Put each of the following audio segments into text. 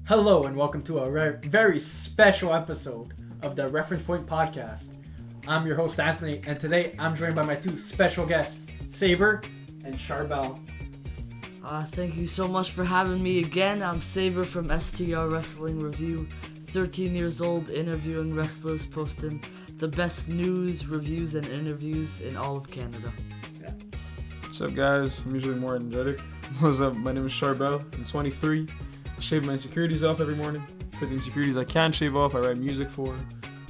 Hello and welcome to a very special episode of the Reference Point Podcast. I'm your host Anthony, and today I'm joined by my two special guests, Sabre and Chrbl. Thank you so much for having me again. I'm Sabre from STR Wrestling Review, 13 years old, interviewing wrestlers, posting the best news, reviews, and interviews in all of Canada. Yeah. What's up, guys? I'm usually more energetic. What's up? My name is Chrbl. I'm 23. I shave my insecurities off every morning. For the insecurities I can't shave off, I write music for.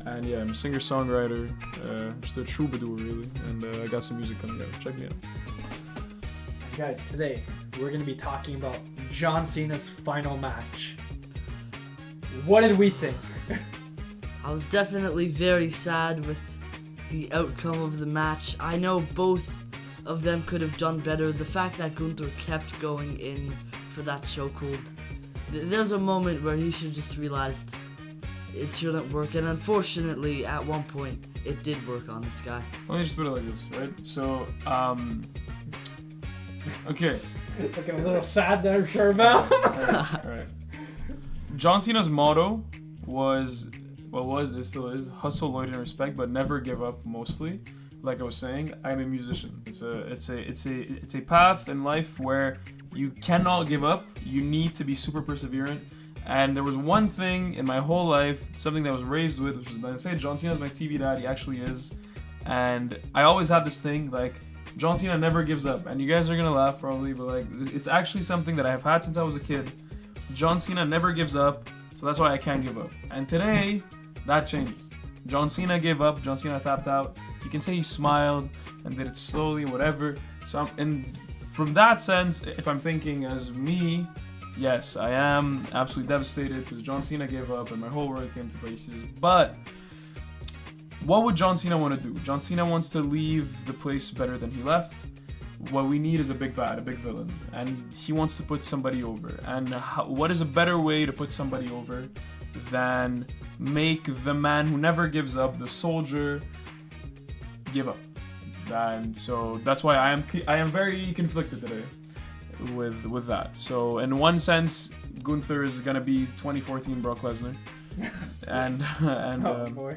And yeah, I'm a singer-songwriter, just a troubadour really, and I got some music coming out. Check me out. Guys, today we're going to be talking about John Cena's final match. What did we think? I was definitely very sad with the outcome of the match. I know both of them could have done better. The fact that Gunther kept going in for that chokehold, there's a moment where he should just realized it shouldn't work, and unfortunately at one point it did work on this guy. Let me just put it like this, right? So, okay. Looking a little sad there, Chrbl. Alright. John Cena's motto it still is, hustle, loyalty, and respect, but never give up. Mostly, like I was saying, I'm a musician. It's a path in life where you cannot give up. You need to be super perseverant. And there was one thing in my whole life, something that I was raised with, which is, like I say, John Cena's my TV dad. He actually is. And I always had this thing, like, John Cena never gives up. And you guys are gonna laugh probably, but like, it's actually something that I have had since I was a kid. John Cena never gives up, so that's why I can't give up. And today, that changes. John Cena gave up. John Cena tapped out. You can say he smiled and did it slowly, whatever. So from that sense, if I'm thinking as me, yes, I am absolutely devastated because John Cena gave up and my whole world came to pieces. But what would John Cena want to do? John Cena wants to leave the place better than he left. What we need is a big bad, a big villain, and he wants to put somebody over. And what is a better way to put somebody over than make the man who never gives up, the soldier, give up? And so that's why I am very conflicted today with that. So in one sense, Gunther is gonna be 2014 Brock Lesnar, and oh boy.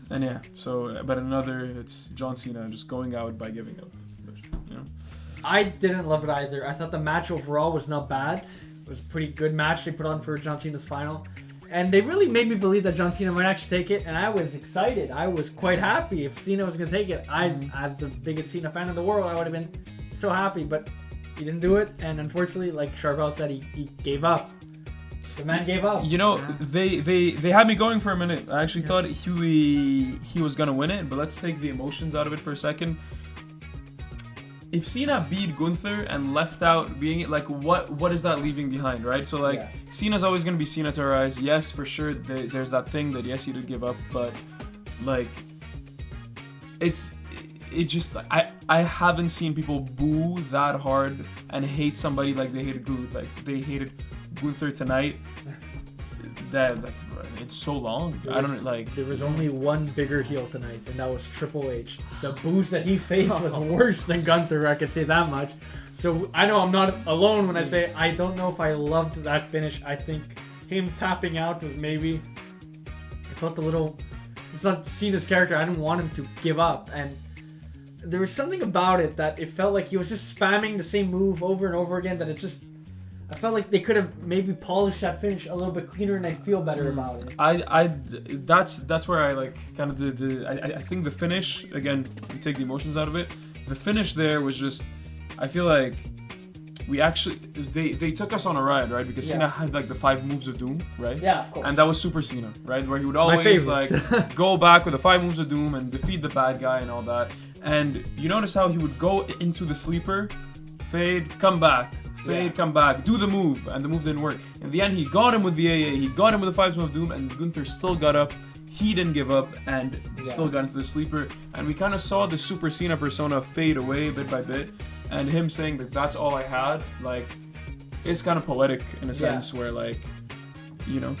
And yeah. So but another, it's John Cena just going out by giving up. But, you know. I didn't love it either. I thought the match overall was not bad. It was a pretty good match they put on for John Cena's final. And they really made me believe that John Cena might actually take it, and I was excited. I was quite happy if Cena was going to take it. As the biggest Cena fan in the world, I would have been so happy, but he didn't do it, and unfortunately, like Chrbl said, he gave up. The man gave up. You know, they had me going for a minute. I actually thought he was going to win it, but let's take the emotions out of it for a second. If Cena beat Gunther and left out being it, like what is that leaving behind, right? So like Cena's always gonna be Cena to our eyes. Yes, for sure. There's that thing that yes he did give up, but like it just I haven't seen people boo that hard and hate somebody like they hated Gunther tonight. That it's so long. I don't like. There was only one bigger heel tonight, and that was Triple H. The boos that he faced was worse than Gunther. I can say that much. So I know I'm not alone when I say I don't know if I loved that finish. I think him tapping out was maybe. It felt a little. It's not Cena's character. I didn't want him to give up, and there was something about it that it felt like he was just spamming the same move over and over again. That it just. I felt like they could have maybe polished that finish a little bit cleaner, and I feel better about it. That's where I like kind of I think the finish, again, you take the emotions out of it. The finish there was just, I feel like we actually they took us on a ride, right? Because Cena had like the 5 moves of doom, right? Yeah, of course. And that was Super Cena, right? Where he would always like go back with the 5 moves of doom and defeat the bad guy and all that. And you notice how he would go into the sleeper, fade, come back. Fade, come back, do the move, and the move didn't work. In the end, he got him with the AA, he got him with the 5 moves of doom, and Gunther still got up. He didn't give up, and still got into the sleeper. And we kind of saw the Super Cena persona fade away bit by bit, and him saying that that's all I had, like, it's kind of poetic in a sense where, like, you know.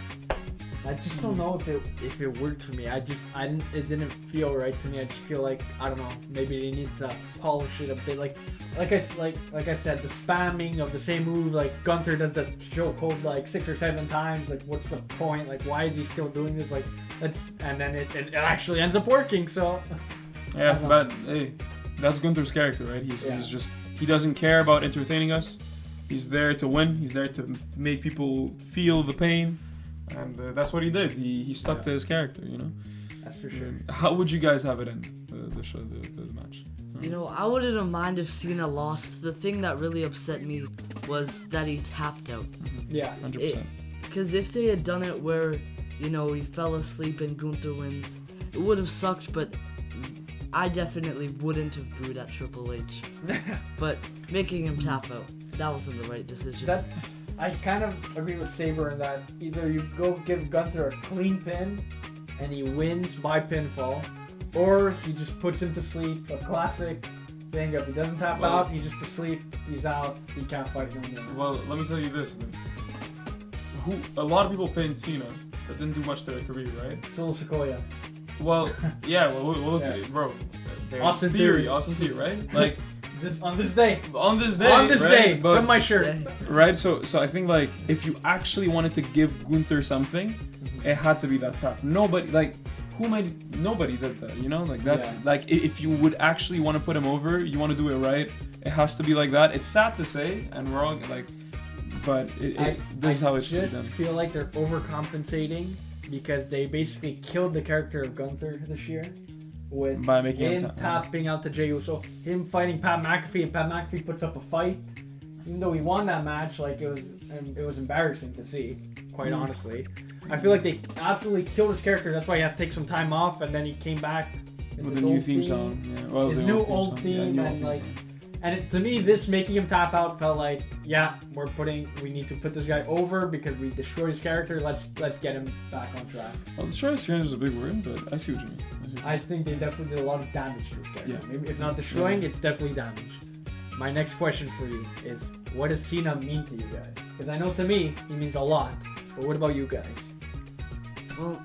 I just don't know if it worked for me. It didn't feel right to me. I just feel like, I don't know, maybe they need to polish it a bit. Like I said, the spamming of the same move, like Gunther does the show code like 6 or 7 times. Like, what's the point? Like, why is he still doing this? Like, and then it actually ends up working. So yeah, but hey, that's Gunther's character, right? He doesn't care about entertaining us. He's there to win. He's there to make people feel the pain. And that's what he did. He stuck to his character, you know. That's for sure. How would you guys have it end, the show, the match? You know, I wouldn't mind if Cena lost. The thing that really upset me was that he tapped out. Yeah, 100%. Because if they had done it where, you know, he fell asleep and Gunther wins, it would have sucked, but I definitely wouldn't have booed at Triple H. But making him tap out, that wasn't the right decision. I kind of agree with Sabre in that either you go give Gunther a clean pin and he wins by pinfall, or he just puts him to sleep. A classic thing. If he doesn't tap out, he's just asleep, he's out, he can't fight no more. Well, let me tell you this then. A lot of people pinned Cena that didn't do much to their career, right? Solo Sikoa. Well, yeah, well, look at it, bro. Austin Theory, right? Like, on this day, right? But, from my shirt. Right, so I think like if you actually wanted to give Gunther something, it had to be that tap. Nobody did that, you know? Like that's like if you would actually want to put him over, you want to do it right, it has to be like that. It's sad to say, and we're all like, but this is how it should be done. I just feel like they're overcompensating because they basically killed the character of Gunther this year. By making him tapping out to Jey Uso, him fighting Pat McAfee, and Pat McAfee puts up a fight. Even though he won that match, like it was embarrassing to see, quite honestly. I feel like they absolutely killed his character. That's why he had to take some time off, and then he came back with a new theme song. Yeah, well, his new old theme, and to me, this making him tap out felt like, yeah, we need to put this guy over because we destroyed his character. Let's get him back on track. Well, destroy his character is a big word, but I see what you mean. I think they definitely did a lot of damage to his character. Yeah. Maybe if not destroying, it's definitely damage. My next question for you is, what does Cena mean to you guys? Because I know to me, he means a lot. But what about you guys? Well,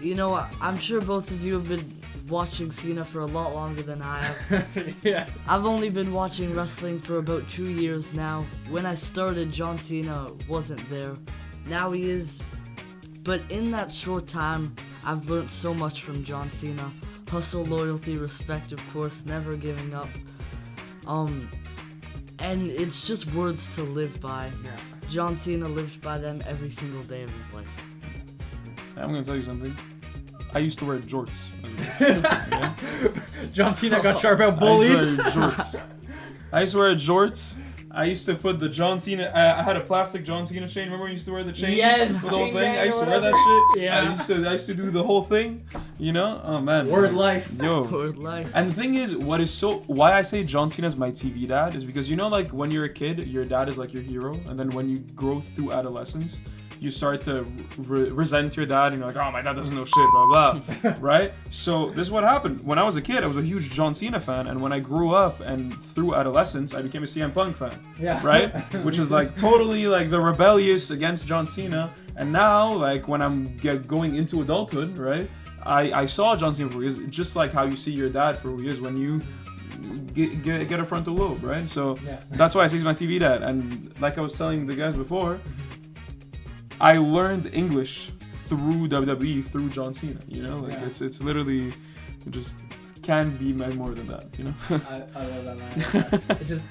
you know, I'm sure both of you have been watching Cena for a lot longer than I have. Yeah. I've only been watching wrestling for about 2 years now. When I started, John Cena wasn't there. Now he is. But in that short time, I've learned so much from John Cena. Hustle, loyalty, respect, of course, never giving up. And it's just words to live by. Yeah. John Cena lived by them every single day of his life. I'm gonna tell you something. I used to wear jorts. John Cena got Chrbl bullied. I used to wear jorts. I used to put the John Cena. I had a plastic John Cena chain. Remember, when you used to wear the chain? Yes. The whole thing. I used to wear that shit. Yeah. I used to do the whole thing. You know? Oh man. Word life. Yo. Word life. And the thing is, why I say John Cena's my TV dad is because, you know, like when you're a kid, your dad is like your hero, and then when you grow through adolescence, you start to resent your dad, and you're like, oh, my dad doesn't know shit, blah, blah, right? So this is what happened. When I was a kid, I was a huge John Cena fan, and when I grew up and through adolescence, I became a CM Punk fan, right? Which is like totally like the rebellious against John Cena. And now, like when I'm going into adulthood, right, I saw John Cena for who he is, just like how you see your dad for who he is when you get a frontal lobe, right? So that's why I say he's my TV dad. And like I was telling the guys before, I learned English through WWE, through John Cena, you know? Like it's literally, it just can be more than that, you know? I love that, man. It just,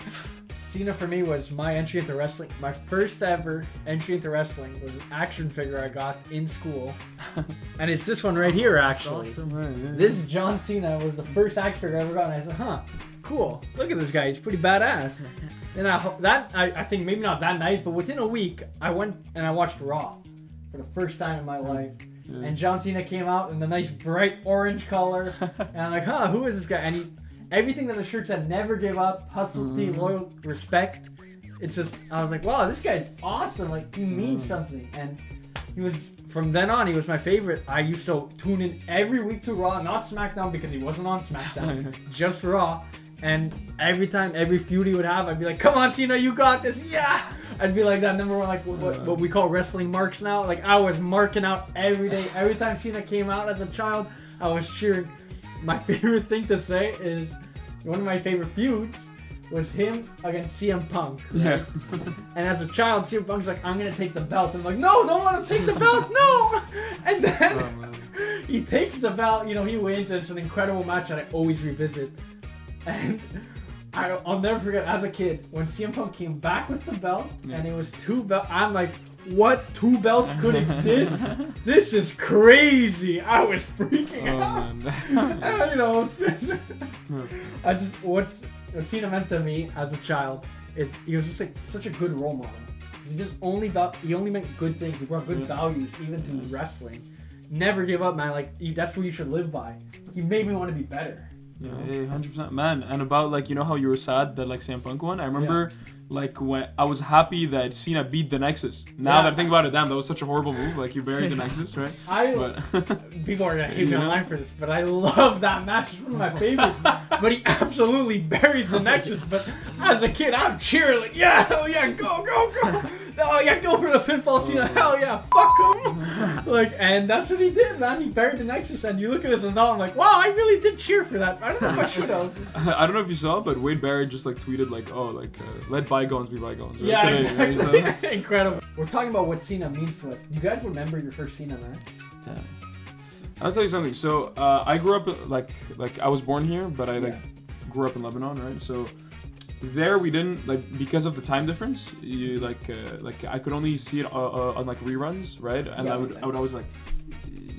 Cena for me was my entry into wrestling. My first ever entry into wrestling was an action figure I got in school. And it's this one right here, actually. Awesome. Right, This John Cena was the first action figure I ever got, and I said, huh, cool. Look at this guy, he's pretty badass. And I think maybe not that nice, but within a week, I went and I watched Raw for the first time in my life. Yeah. And John Cena came out in the nice bright orange color. And I'm like, huh, who is this guy? And everything that the shirt said, never give up, hustle, loyal, respect. It's just, I was like, wow, this guy's awesome. Like, he means something. And he was, from then on, he was my favorite. I used to tune in every week to Raw, not SmackDown because he wasn't on SmackDown, just Raw. And every feud he would have, I'd be like, come on, Cena, you got this. Yeah! I'd be like that number one, like what we call wrestling marks now. Like I was marking out every day. Every time Cena came out as a child, I was cheering. My favorite thing to say is one of my favorite feuds was him against CM Punk. Right? Yeah. And as a child, CM Punk's like, I'm gonna take the belt. I'm like, no, don't let him take the belt, no. And then he takes the belt. You know, he wins. And it's an incredible match that I always revisit. And I'll never forget, as a kid, when CM Punk came back with the belt, and it was 2 belts, I'm like, what? 2 belts could exist? This is crazy. I was freaking out. And, you know, what Cena meant to me as a child is he was just like such a good role model. He only meant good things. He brought good values even to wrestling. Never give up, man. Like that's what you should live by. He made me want to be better. Yeah, 100%, man. And about like, you know how you were sad that like CM Punk won? I remember like when I was happy that Cena beat the Nexus. Now that I think about it, damn, that was such a horrible move. Like you buried the Nexus, right? People are gonna hate me online for this, but I love that match. It's one of my favorites. But he absolutely buries the Nexus. But as a kid, I'm cheering like, yeah, hell yeah, go. Oh yeah, go for the pinfall, Cena. Hell yeah, fuck him. Like, and that's what he did, man. He buried the Nexus, and you look at this and now I'm like, wow, I really did cheer for that. I don't know if I should have. I don't know if you saw, but Wade Barrett just like tweeted like, oh, like let bygones be bygones. Right? Yeah, Today, exactly. right? Incredible. We're talking about what Cena means to us. Do you guys remember your first Cena match? Yeah. I'll tell you something. So I grew up like I was born here, but I grew up in Lebanon, right? So there we didn't like because of the time difference. You like I could only see it on like reruns, right? And I would always like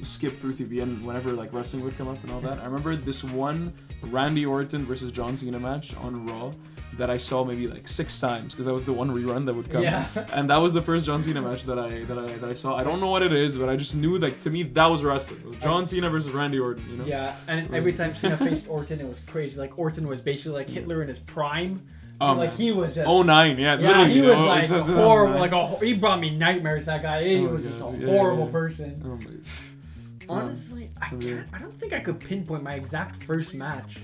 skip through TV and whenever like wrestling would come up and all that. I remember this one Randy Orton versus John Cena match on Raw that I saw maybe like 6 times because that was the one rerun that would come. Yeah. And that was the first John Cena match that I saw. I don't know what it is, but I just knew like to me that was wrestling. It was John Cena versus Randy Orton, you know? Yeah, and every time Cena faced Orton, it was crazy. Like Orton was basically like Hitler in his prime. Like he was just 09, yeah, literally. He was like horrible. Like he brought me nightmares. That guy, he was just a horrible person. Oh my. Honestly, I don't think I could pinpoint my exact first match,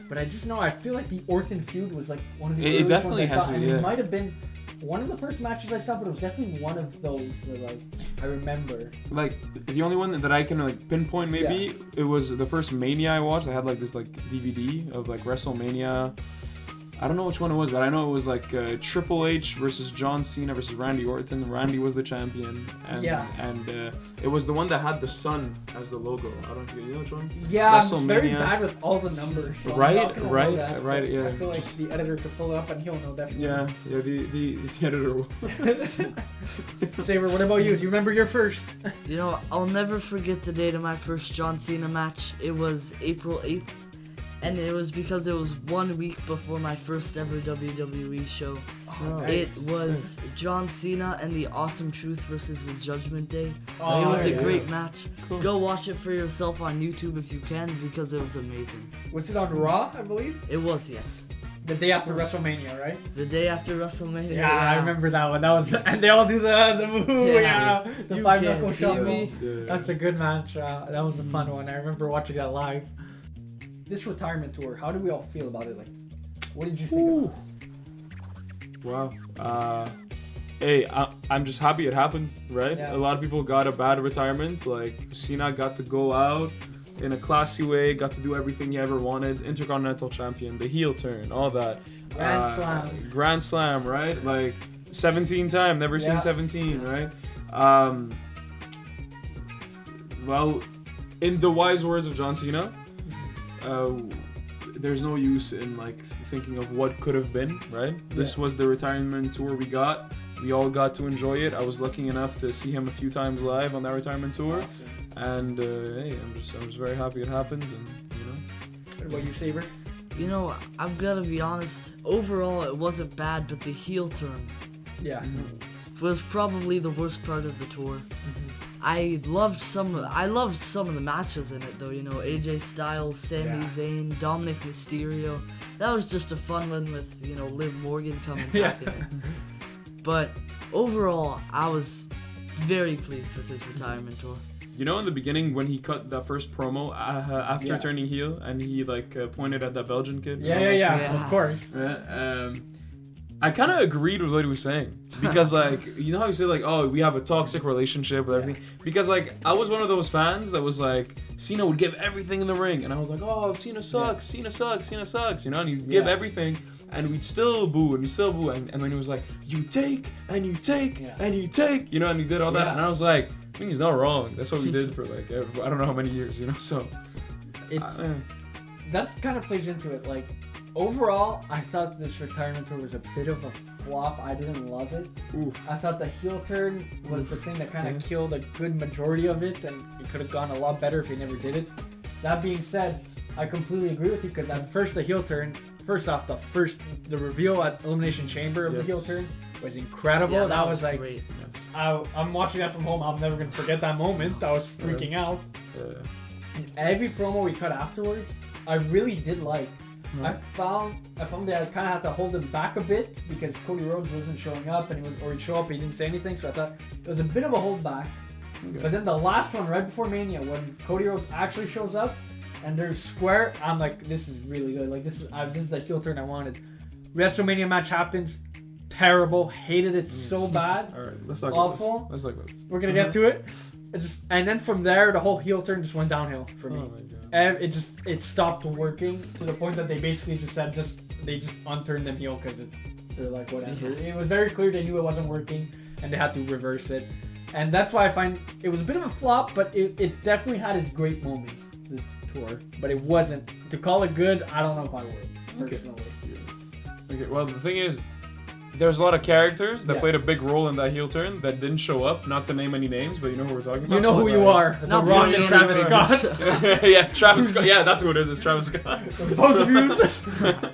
but I just know I feel like the Orton feud was like one of the it definitely ones I saw, has to be. And it might have been one of the first matches I saw, but it was definitely one of those that like I remember. Like the only one that I can like pinpoint maybe it was the first Mania I watched. I had like this like DVD of like WrestleMania. I don't know which one it was, but I know it was like Triple H versus John Cena versus Randy Orton. Randy was the champion, and it was the one that had the sun as the logo. I don't know, you know which one? Yeah, I'm very bad with all the numbers. So right. Yeah. I feel like the editor could pull it up and he'll know definitely. Yeah, the editor will. Sabre, what about you? Do you remember your first? You know, I'll never forget the date of my first John Cena match. It was April 8th. And it was because it was 1 week before my first ever WWE show. Oh, it nice. was John Cena and the Awesome Truth versus the Judgment Day. Oh, it was a great match. Cool. Go watch it for yourself on YouTube if you can because it was amazing. Was it on Raw, I believe? It was, yes. The day after WrestleMania, right? The day after WrestleMania. Yeah, I remember that one. That was, and they all do the move. The You 5 can't knuckle see shuffle. me. That's a good match. That was a fun one. I remember watching that live. This retirement tour, how do we all feel about it? Like, what did you think about it? Wow. Hey, I'm just happy it happened, right? Yeah. A lot of people got a bad retirement. Like, Cena got to go out in a classy way, got to do everything he ever wanted. Intercontinental champion, the heel turn, all that. Grand Slam, right? Like, 17 time, never seen 17, right? Well, in the wise words of John Cena, there's no use in like thinking of what could have been, right? This was the retirement tour we got. We all got to enjoy it. I was lucky enough to see him a few times live on that retirement tour, and hey, I'm just very happy it happened. And you know, What about you, Sabre? You know, I'm gonna be honest. Overall, it wasn't bad, but the heel turn was probably the worst part of the tour. I loved some of the matches in it though, you know, AJ Styles, Sami Zayn, Dominic Mysterio. That was just a fun one with, you know, Liv Morgan coming back in it. But overall, I was very pleased with his retirement tour. You know, in the beginning when he cut that first promo after turning heel and he like pointed at that Belgian kid. Yeah, of course. I kind of agreed with what he was saying because like you know how you say like we have a toxic relationship with everything because like I was one of those fans that was like Cena would give everything in the ring and I was like Cena sucks, Cena sucks, you know, and he'd give everything and we'd still boo and then he was like you take and you take and you take, you know, and he did all that and I was like I mean he's not wrong, that's what we did for like I don't know how many years, you know, so that kind of plays into it. Like overall, I thought this retirement tour was a bit of a flop. I didn't love it. Oof. I thought the heel turn was the thing that kind of killed a good majority of it, and it could have gone a lot better if he never did it. That being said, I completely agree with you because at first the heel turn, first off, the reveal at Elimination Chamber of the heel turn was incredible. Yeah, that was like, great. I'm watching that from home. I'm never gonna forget that moment. I was freaking out. And every promo we cut afterwards, I really did like. I found that I kind of had to hold him back a bit because Cody Rhodes wasn't showing up or he'd show up, he didn't say anything, so I thought it was a bit of a hold back. Okay. But then the last one, right before Mania, when Cody Rhodes actually shows up and they're square, I'm like, this is really good. Like this is the heel turn I wanted. WrestleMania match happens, terrible, hated it so bad. All right, let's talk awful. About this. Let's talk about this. We're gonna get to it. And then from there, the whole heel turn just went downhill for me. Oh my God. And it stopped working to the point that they basically just said they just unturned them heel because they're like whatever. Yeah. It was very clear they knew it wasn't working and they had to reverse it. And that's why I find it was a bit of a flop, but it definitely had its great moments this tour. But it wasn't, to call it good, I don't know if I would personally. Okay. Well, the thing is, there's a lot of characters that played a big role in that heel turn that didn't show up. Not to name any names, but you know who we're talking about. You know who you are. The Rock and Travis Scott. Yeah, Travis Scott. Yeah, that's who it is. It's Travis Scott. Both of you.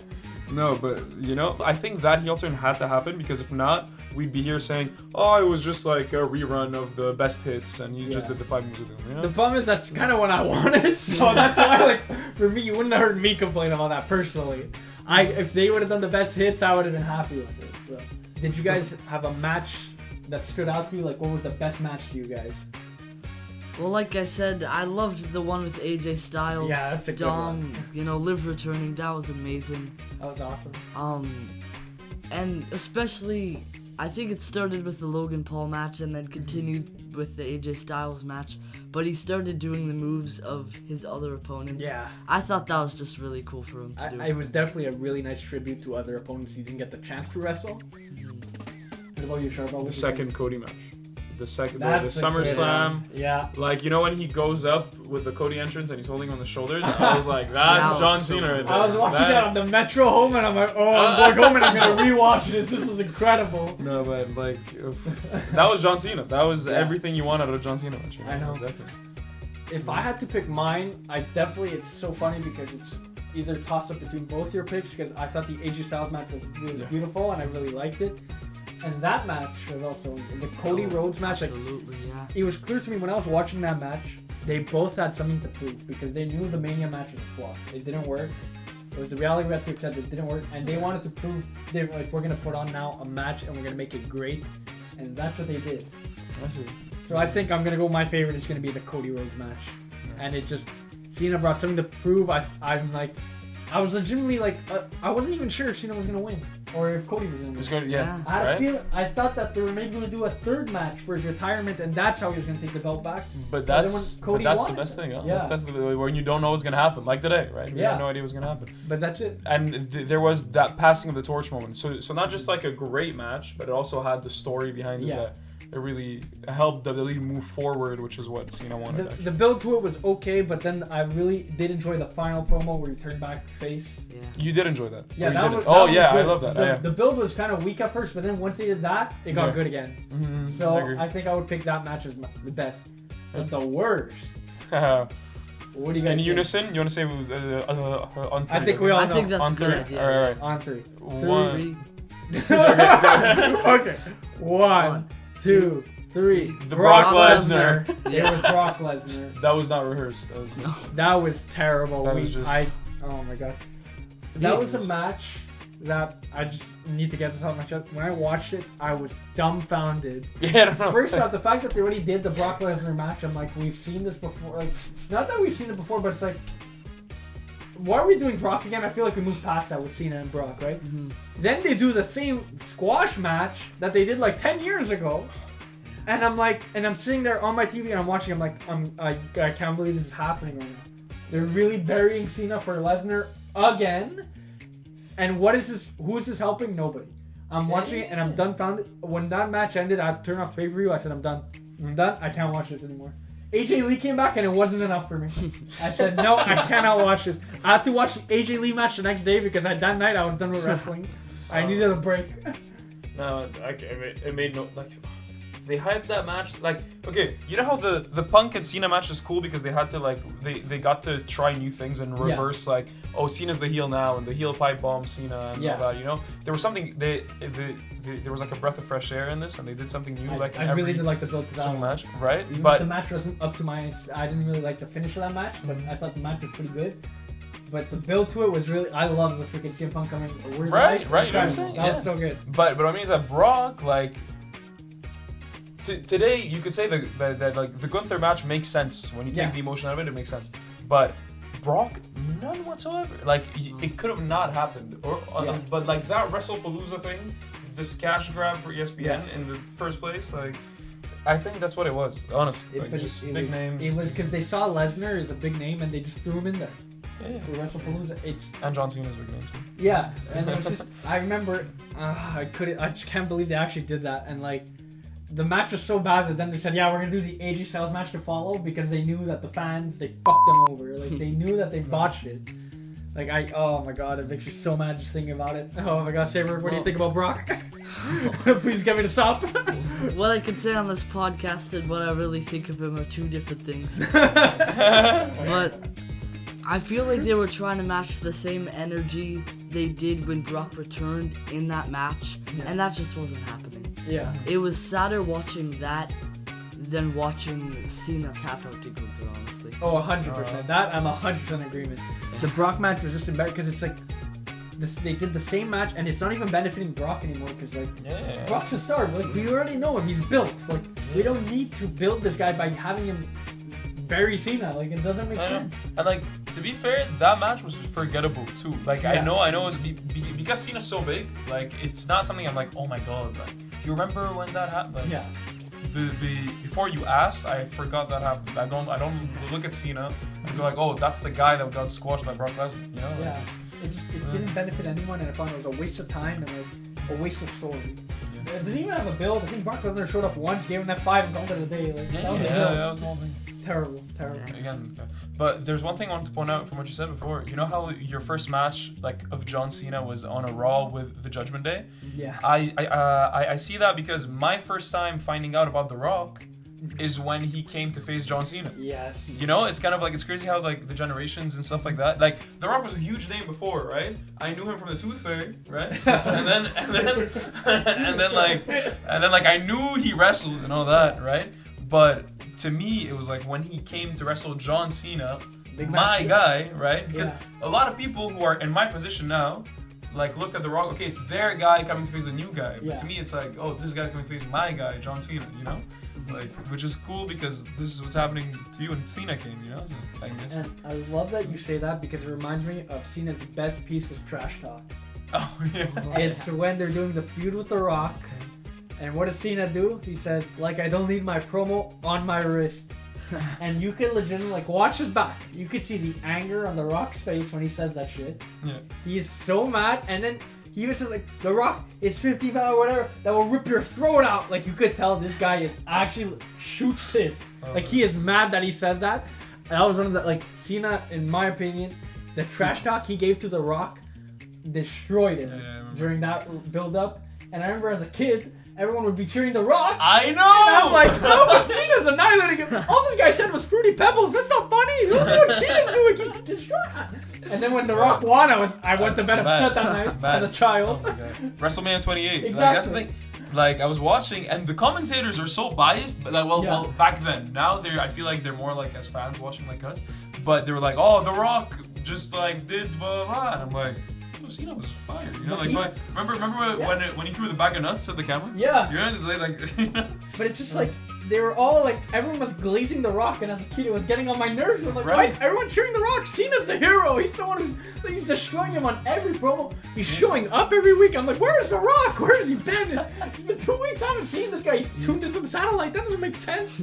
No, but you know, I think that heel turn had to happen because if not, we'd be here saying, "Oh, it was just like a rerun of the best hits, and he just did the 5 moves of doom." You know? The problem is that's kind of what I wanted, so that's why, like, for me, you wouldn't have heard me complain about that personally. If they would have done the best hits, I would have been happy with it. So. Did you guys have a match that stood out to you? Like, what was the best match to you guys? Well, like I said, I loved the one with AJ Styles. Yeah, that's a good one. You know, Liv returning, that was amazing. That was awesome. And especially, I think it started with the Logan Paul match and then continued with the AJ Styles match. But he started doing the moves of his other opponents. Yeah. I thought that was just really cool for him to do. It was definitely a really nice tribute to other opponents he didn't get the chance to wrestle. What about you, Chrbl? The second Cody match. The SummerSlam. Yeah. Like, you know when he goes up with the Cody entrance and he's holding on the shoulders? I was like, that's John Cena right there. I was watching that on the Metro home and I'm like, I'm going home and I'm going to rewatch this. This was incredible. No, but like, that was John Cena. That was everything you want out of a John Cena match. You know? I know. Definitely. If I had to pick mine, it's so funny because it's either toss up between both your picks because I thought the AJ Styles match was really beautiful and I really liked it. And that match was also the Cody Rhodes match. Absolutely, yeah. It was clear to me when I was watching that match, they both had something to prove because they knew the Mania match was a flop. It didn't work. It was the reality we had to accept it didn't work, and they wanted to prove they were like, we're gonna put on now a match and we're gonna make it great, and that's what they did. So I think I'm gonna go. My favorite is gonna be the Cody Rhodes match, and it just Cena brought something to prove. I'm like. I was legitimately like, I wasn't even sure if Cena was gonna win or if Cody was gonna win. I had a feeling. I thought that they were maybe gonna do a third match for his retirement, and that's how he was gonna take the belt back. But that's the best thing. Huh? Yeah. That's when you don't know what's gonna happen, like today, right? We have no idea what's gonna happen. But that's it. And there was that passing of the torch moment. So not just like a great match, but it also had the story behind it that it really helped WWE move forward, which is what Cena wanted. The build to it was okay, but then I really did enjoy the final promo where he turned back face. Yeah. You did enjoy that? Yeah, that was I love that. The build was kind of weak at first, but then once they did that, it got good again. Mm-hmm. So I think I would pick that match as the best. But the worst. What do you guys in think? unison? You want to say on 3? I think we all know. I think that's on a good 3. idea. All right. On 3. 1. Okay. 1, 2, 3. The Brock Lesnar. It was Brock Lesnar. That was not rehearsed. That was terrible. That was just... Oh my god. That was a match that I just need to get this off my chest. When I watched it, I was dumbfounded. Yeah, I don't know. First off, the fact that they already did the Brock Lesnar match, I'm like, we've seen this before. Like, not that we've seen it before, but it's like, why are we doing Brock again? I feel like we moved past that with Cena and Brock, right? Mhm. Then they do the same squash match that they did like 10 years ago. And I'm like, and I'm sitting there on my TV and I'm watching. I'm like, I can't believe this is happening right now. They're really burying Cena for Lesnar again. And what is this? Who is this helping? Nobody. I'm watching it and I'm dumbfounded. When that match ended, I turned off pay-per-view. I said, I'm done. I'm done. I can't watch this anymore. AJ Lee came back and it wasn't enough for me. I said, no, I cannot watch this. I have to watch the AJ Lee match the next day because that night I was done with wrestling. I needed a break. No, it made no like. They hyped that match like okay. You know how the Punk and Cena match is cool because they had to like they got to try new things and reverse like Cena's the heel now and the heel pipe bomb Cena and all that. You know there was something there was like a breath of fresh air in this and they did something new I really did like the build to that match, right? Even But if the match wasn't up to my. I didn't really like the finish of that match, but I thought the match was pretty good. But the build to it was really. I love the freaking CM Punk coming. Right. You know what I'm saying? That was so good. But what I mean is that Brock like. Today, you could say that like the Gunther match makes sense when you take the emotion out of it. It makes sense, but Brock, none whatsoever. Like it could have not happened, but like that WrestlePalooza thing, this cash grab for ESPN in the first place, like I think that's what it was. Honestly, just big names. It was because they saw Lesnar as a big name and they just threw him in there. Yeah. For WrestlePalooza, and John Cena's big name too. Yeah, and it was just I remember I just can't believe they actually did that and like. The match was so bad that then they said, yeah, we're going to do the AJ Styles match to follow because they knew that the fans, they fucked them over. Like, they knew that they botched it. Like, oh my god, it makes me so mad just thinking about it. Oh my god, Sabre, what do you think about Brock? Please get me to stop. What I can say on this podcast and what I really think of him are two different things. But I feel like they were trying to match the same energy they did when Brock returned in that match, and that just wasn't happening. Yeah. It was sadder watching that than watching Cena tap out to Gunther, honestly. Oh, 100%. That, I'm 100% in agreement. The Brock match was just embarrassing because it's like, they did the same match and it's not even benefiting Brock anymore because like, Brock's a star. Like, we already know him. He's built. Like, we don't need to build this guy by having him bury Cena. Like, it doesn't make sense. And like, to be fair, that match was forgettable too. Like, I know it was because Cena's so big. Like, it's not something I'm like, oh my god. Like, you remember when that happened? Like, before you asked, I forgot that happened. I don't look at Cena and go like, oh, that's the guy that got squashed by Brock Lesnar. You know? Yeah. It didn't benefit anyone, and I found it was a waste of time and like a waste of story. Yeah. It didn't even have a build. I think Brock Lesnar showed up once, gave him that 5 and called it a day. Like, that was the whole thing. Terrible. Again, but there's one thing I want to point out from what you said before. You know how your first match, like of John Cena, was on a Raw with the Judgment Day? Yeah. I see that because my first time finding out about The Rock is when he came to face John Cena. Yes. You know, it's kind of like it's crazy how like the generations and stuff like that. Like The Rock was a huge name before, right? I knew him from the Tooth Fairy, right? and then like I knew he wrestled and all that, right? But to me, it was like when he came to wrestle John Cena, my guy, right? Because a lot of people who are in my position now, like looked at The Rock, okay, it's their guy coming to face the new guy. But to me, it's like, oh, this guy's coming to face my guy, John Cena, you know? Like, which is cool because this is what's happening to you when Cena came, you know? So, I guess. And I love that you say that because it reminds me of Cena's best piece of trash talk. Oh, yeah. It's when they're doing the feud with The Rock. And what does Cena do? He says, like, I don't need my promo on my wrist. And you can legitimately, like, watch his back. You could see the anger on The Rock's face when he says that shit. Yeah. He is so mad. And then he even says, like, The Rock is 50 pounds or whatever that will rip your throat out. Like, you could tell this guy is actually shoots fist. Like, he is mad that he said that. And that was one of the, like, Cena, in my opinion, the trash talk he gave to The Rock destroyed him during that build-up. And I remember as a kid, everyone would be cheering The Rock. I know! And I'm like, no, but Cena's annihilating him. All this guy said was Fruity Pebbles. That's not funny. Look at what Cena's doing. He's destroyed. And then when The Rock won, I went to bed upset that night as a child. Oh WrestleMania 28. Exactly. Like, that's the thing. Like, I was watching, and the commentators are so biased. But like, well, back then. Now I feel like they're more like as fans watching like us. But they were like, oh, The Rock just like did blah blah. And I'm like, Cena was fire. You know, like He's- remember when he threw the bag of nuts at the camera? Yeah. You know, like But it's just like they were all like everyone was glazing The Rock, and as a kid it was getting on my nerves. I'm like, why Right. is everyone cheering The Rock? Cena's the hero. He's the one he's destroying him on every promo. He's showing up every week. I'm like, where's The Rock? Where has he been? It's been 2 weeks. I haven't seen this guy. He tuned into the satellite. That doesn't make sense.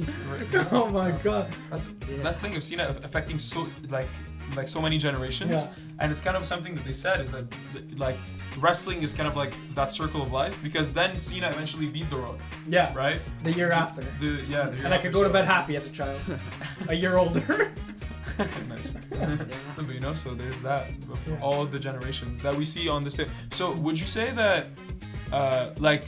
Oh my god. that's the thing of Cena affecting so so many generations, Yeah. and it's kind of something that they said is that like wrestling is kind of like that circle of life, because then Cena eventually beat The Rock, Yeah. right? The year after. The year And I could go to bed happy as a child. A year older. Nice. But you know, so there's that of Yeah. all of the generations that we see on this day. So would you say that like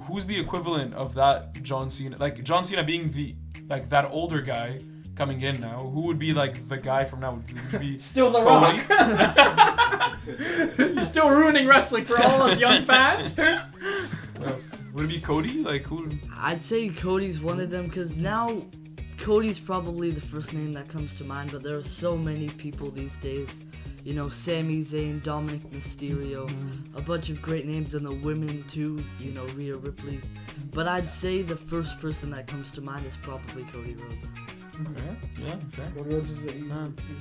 who's the equivalent of that John Cena? Like John Cena being the like that older guy coming in now, who would be like the guy from now? Would you be Still The Cody? Rock. You're still ruining wrestling for all us young fans. Would it be Cody? Like who? I'd say Cody's one of them because now Cody's probably the first name that comes to mind, but there are so many people these days. You know, Sami Zayn, Dominic Mysterio, a bunch of great names, and the women too, you know, Rhea Ripley. But I'd say the first person that comes to mind is probably Cody Rhodes. Okay. Yeah. Okay. Cody Rhodes is he's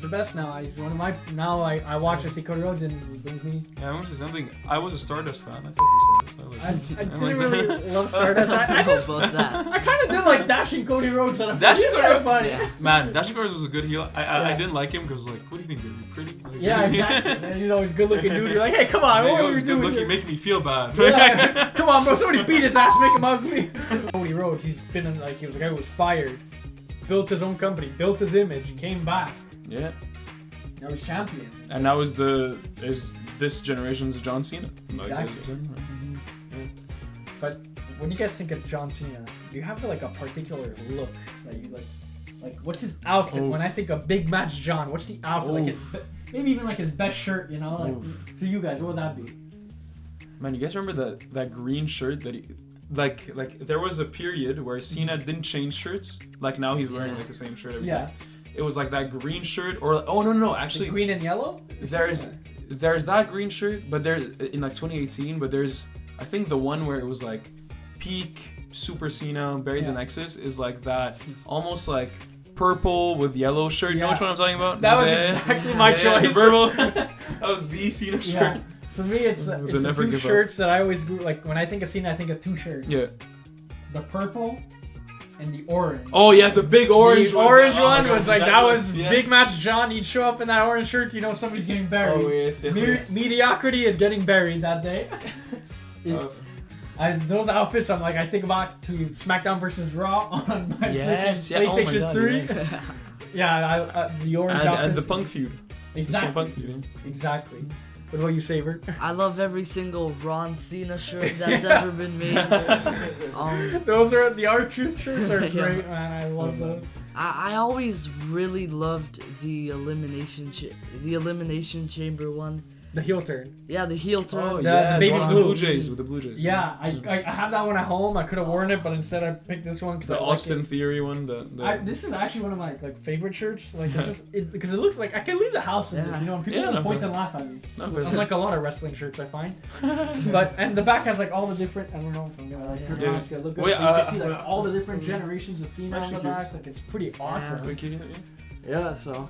the best now. He's one of my now. I watch and see Cody Rhodes and it brings me. Yeah, I want to say something. I was a Stardust fan. I thought Stardust. I liked didn't really love Stardust. I I know just about that. I kind of did like Dashing Cody Rhodes. Dashing Dashing Cody Cody- Rhodes, funny. Yeah. Man, Dashing Cody was a good heel. I Yeah. didn't like him because like, what do you think? Is he pretty? Like, Yeah, exactly. And, you know, he's good looking dude. You're like, hey, come on, Hey, what yo, are you he's good doing? looking, here? making me feel bad. Yeah. Come on, bro. Somebody beat his ass, make him ugly. Cody Rhodes, he's been in, like, he was a guy who was fired, built his own company, built his image, came back. Yeah. Now he's champion. And now is this generation's John Cena. Exactly. But when you guys think of John Cena, do you have like a particular look that you like? Like, what's his outfit? Oof. When I think of Big Match John, what's the outfit? Like, maybe even like his best shirt, you know? Like, Oof. for you guys, what would that be? Man, you guys remember that green shirt that he like there was a period where Cena didn't change shirts. Like now he's wearing like the same shirt every Yeah. time. It was like that green shirt or no, The actually green and yellow? there's that green shirt, but there's in like 2018, but there's I think the one where it was like peak Super Cena buried the Yeah. Nexus is like that almost like purple with yellow shirt. You know Yeah. which one I'm talking about? That was Yeah. exactly my The choice. purple. That was the Cena shirt. Yeah. For me, it's They'll the never two give up. shirts that I always grew. Like, when I think of Cena, I think of two shirts. Yeah. The purple and the orange. Oh yeah, the big orange the one. orange Oh my one God, was like, that was yes. Big Match John. He'd show up in that orange shirt, you know somebody's getting buried. Oh yes, yes. Mediocrity is getting buried that day. It's- those outfits, I'm like, I think about to SmackDown versus Raw on my Yes, freaking yeah, oh my PlayStation God, 3. yes. Yeah, the orange outfit. And the Punk feud. The exactly. same Punk feud. Exactly. What about you, Sabre? I love every single Ron Cena shirt that's ever been made. Those are the R-Truth shirts are Yeah. great, man. I love those. I always really loved the elimination chamber one. The heel turn. Yeah, the heel turn. Oh The yeah, baby the one with blue. the Blue Jays with the Blue Jays. Yeah, I have that one at home. I could have worn it, but instead I picked this one because The I like Austin it. Theory one. This is actually one of my like favorite shirts. Like it's just because it looks like I can leave the house in this. Yeah. You know, and people Yeah, will no, point fair. and laugh at me. No, I'm fair. like a lot of wrestling shirts I find. But and the back has like all the different. I don't know if I'm gonna like turn Yeah. around. It's gonna look good. Wait, but you can see like all the different generations of Cena on the Actually back. Like it's pretty awesome. Quick, yeah. Yeah. So.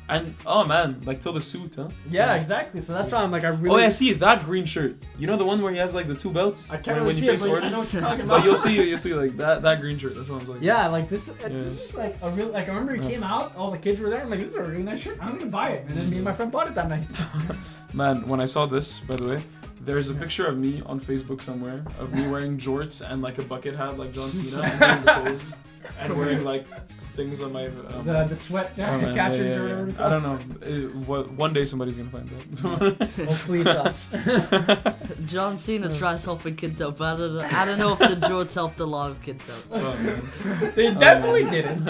And oh man, like till the suit, huh? Yeah, exactly. So that's why I'm like I really. Oh yeah, see that green shirt. You know the one where he has like the two belts. I can't when really you see it, face but Orton? I know what you're talking about. But you'll see like that green shirt. That's what I'm talking Yeah, like this Yeah. is just like a real like I remember it came out, all the kids were there, I'm like, this is a really nice shirt, I'm gonna buy it. And then me and my friend bought it that night. about. Man, when I saw this, by the way, there's a picture of me on Facebook somewhere of me wearing jorts and like a bucket hat like John Cena and doing the pose and wearing like things on my The sweat oh, man, catchers yeah, or yeah, whatever. yeah. I don't know. One day somebody's gonna find that. Hopefully it's us. John Cena tries helping kids out, but I don't know if the jorts helped a lot of kids out. Oh, man. They definitely didn't.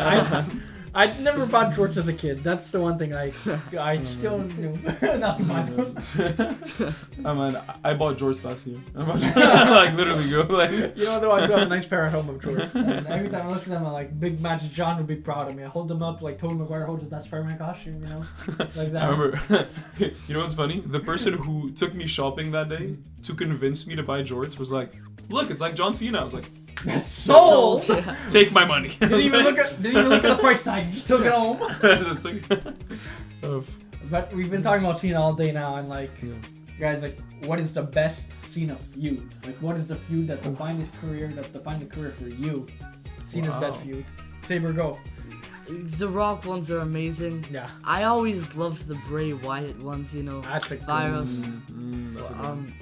I never bought jorts as a kid. That's the one thing I still knew. Not to buy them. I mean, I bought jorts last year. Like literally go like. You know, though, I do have a nice pair at home of jorts. And every time I look at them, I'm like, big match. John would be proud of me. I hold them up like Tobey Maguire holds that Spider-Man costume. You know, like that. I remember. You know what's funny? The person who took me shopping that day to convince me to buy jorts was like, "Look, it's like John Cena." I was like, Sold. Yeah. "Take my money." Didn't even look at the price tag. You just took it home. It's like, oh, But we've been talking about Cena all day now, and like, yeah. guys, like, what is the best Cena feud? Like, what is the feud that defined his career? That defined the career for you? Cena's Wow. best feud. Sabre, go. The Rock ones are amazing. Yeah, I always loved the Bray Wyatt ones, you know. that's a good Virus. That's a good one.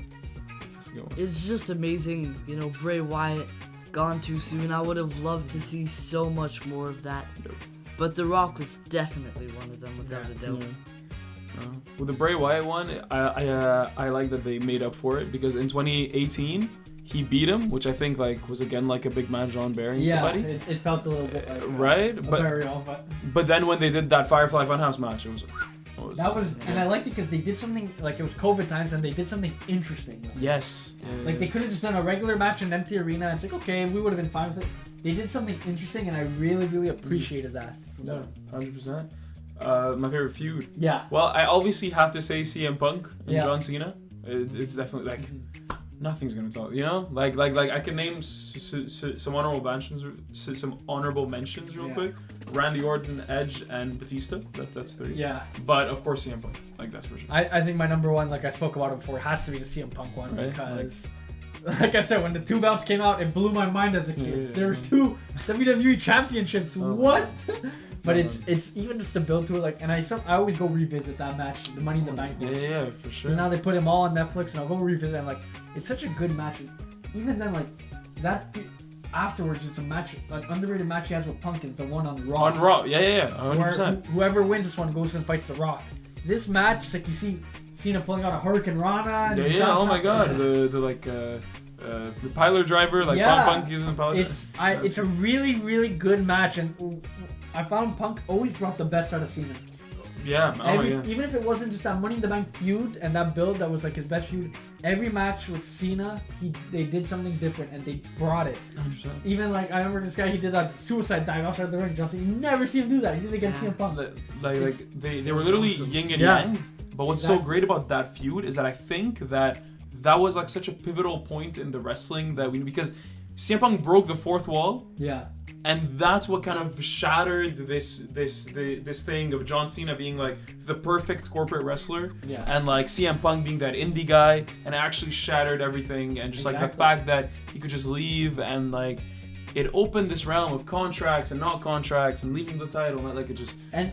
That's a good one. It's just amazing, you know, Bray Wyatt gone too soon. I would have loved to see so much more of that. Yep. But The Rock was definitely one of them, without a doubt. With the Bray Wyatt one, I like that they made up for it because in 2018 he beat him, which I think like was again like a big man John bearing somebody, it felt a little bit like right? a But burial, but then when they did that Firefly Funhouse match, it was that was, and I liked it because they did something like it was COVID times, and they did something interesting. yes, Like they could have just done a regular match in an empty arena. And it's like, okay, we would have been fine with it. They did something interesting, and I really, really appreciated that. yeah, 100%. My favorite feud. Yeah. Well, I obviously have to say CM Punk and Yeah. John Cena. It's definitely like nothing's gonna talk. You know, like I can name some honorable mentions real Yeah. quick. Randy Orton, Edge, and Batista. That's three. Yeah. But of course CM Punk. Like that's for sure. I think my number one, like I spoke about it before, has to be the CM Punk one Right, because, like I said, when the two belts came out, it blew my mind as a kid. Yeah. There was two WWE championships. Oh. What? But it's even just the build to it, like, and I always go revisit that match, the Money in the Bank one. Yeah, for sure. So now they put him all on Netflix, and I'll go revisit. And like, it's such a good match. Even then, like that afterwards, it's a match, an underrated match he has with Punk is the one on Raw. On Raw, yeah, Where 100%. whoever wins this one goes and fights The Rock. This match, it's like you see Cena pulling out a Hurricane Rana. And he Yeah, chops oh my out- god, the piler driver, like Yeah. Punk gives him piler. It's a really, really good match, and I found Punk always brought the best out of Cena. Yeah, oh my god. Even if it wasn't just that Money in the Bank feud and that build that was like his best feud, every match with Cena, they did something different and they brought it. 100%. Even like I remember this guy, he did that suicide dive outside the ring. John Cena, you never see him do that. He did it against CM Punk. Like they were literally yin and Yeah. yang. But what's so great about that feud is that I think that was like such a pivotal point in the wrestling that because CM Punk broke the fourth wall. Yeah. And that's what kind of shattered this thing of John Cena being like the perfect corporate wrestler, Yeah. and like CM Punk being that indie guy, and it actually shattered everything, and just like the Exactly. fact that he could just leave, and like it opened this realm of contracts and not contracts, and leaving the title, and like it just And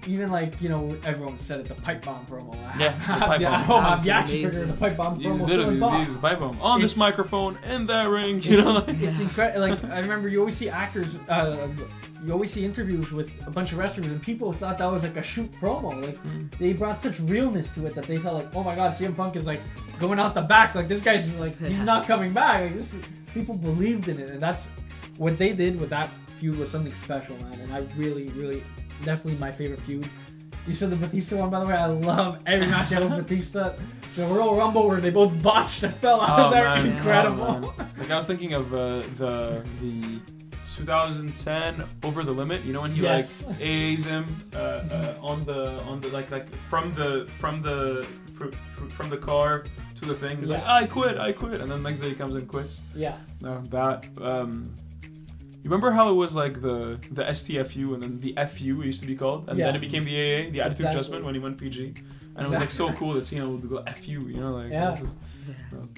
even like, you know, everyone said it, the pipe bomb promo. Yeah, the pipe bomb. I have the That action was figure of the pipe bomb you promo. literally so use the pipe bomb on this It's- microphone in that ring, you know. Like, It's incredible. Like I remember, you always see actors, you always see interviews with a bunch of wrestlers, and people thought that was like a shoot promo. Like they brought such realness to it that they felt like, oh my god, CM Punk is like going out the back. Like this guy's like he's not coming back. Like this, people believed in it, and that's what they did with that feud was something special, man. And I really, really, definitely my favorite feud. You said the Batista one, by the way. I love every match I love Batista. The Royal Rumble where they both botched and fell out of there. man. Incredible. Oh, man. Like I was thinking of the 2010 Over the Limit. You know when he Yes. like A's him on the like from the car to the thing. He's like, Yeah. I quit, and then the next day he comes and quits. Yeah. No, that. You remember how it was like the STFU and then the FU it used to be called, and Yeah. then it became the AA, the Attitude Exactly. Adjustment when he went PG, and it was like so cool that Cena would go FU, you know, like. Yeah. it was-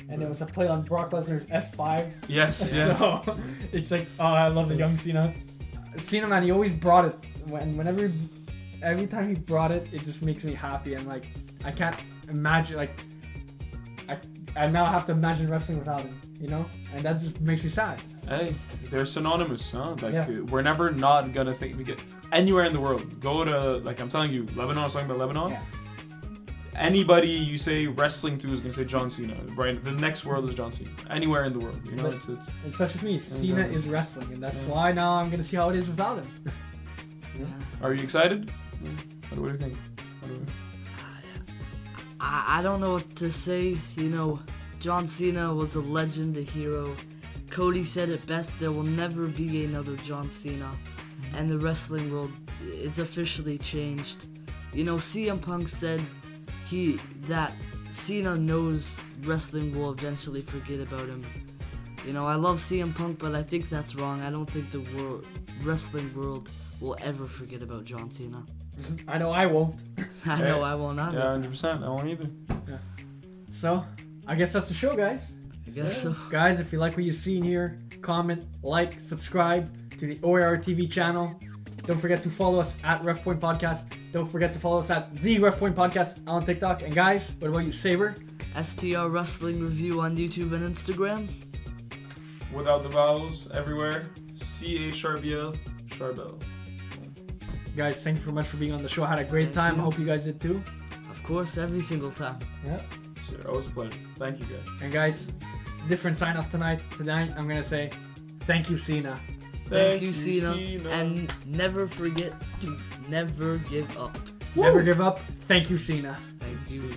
And it was a play on Brock Lesnar's F5. Yes, yes. So it's like, oh, I love the young Cena. Cena, man, he always brought it. Every time he brought it, it just makes me happy. And like, I can't imagine, like, I now have to imagine wrestling without him, you know? And that just makes me sad. Hey, they're synonymous, huh? Like, Yeah. we're never not gonna think we get anywhere in the world. Go to, like, I'm telling you, Lebanon, I was talking about Lebanon. Yeah. Anybody you say wrestling to is gonna say John Cena, right? The next world is John Cena. Anywhere in the world, you know? But- It's Especially for me, Cena Exactly. is wrestling. And that's why now I'm going to see how it is without him. Are you excited? What do you think? I don't know what to say. You know, John Cena was a legend, a hero. Cody said it best, there will never be another John Cena. And the wrestling world, it's officially changed. You know, CM Punk said that Cena knows wrestling will eventually forget about him. You know, I love CM Punk, but I think that's wrong. I don't think the wrestling world will ever forget about John Cena. I know I won't. I know I won't either. Yeah, 100%. I won't either. Yeah. So, I guess that's the show, guys. I guess so. Guys, if you like what you've seen here, comment, like, subscribe to the OAR TV channel. Don't forget to follow us at Ref Point Podcast. Don't forget to follow us at the Ref Point Podcast on TikTok. And guys, what about you, Sabre? STR Wrestling Review on YouTube and Instagram. Without the vowels, everywhere. Chrbl. Chrbl. Guys, thank you so much for being on the show. I had a great time. I hope you guys did too. Of course, every single time. Yeah. Sure, always a pleasure. Thank you, guys. And guys, different sign off tonight. Tonight, I'm going to say, thank you, Cena. Thank you, Cena. And never forget to never give up. Never give up. Thank you, Cena. Thank you.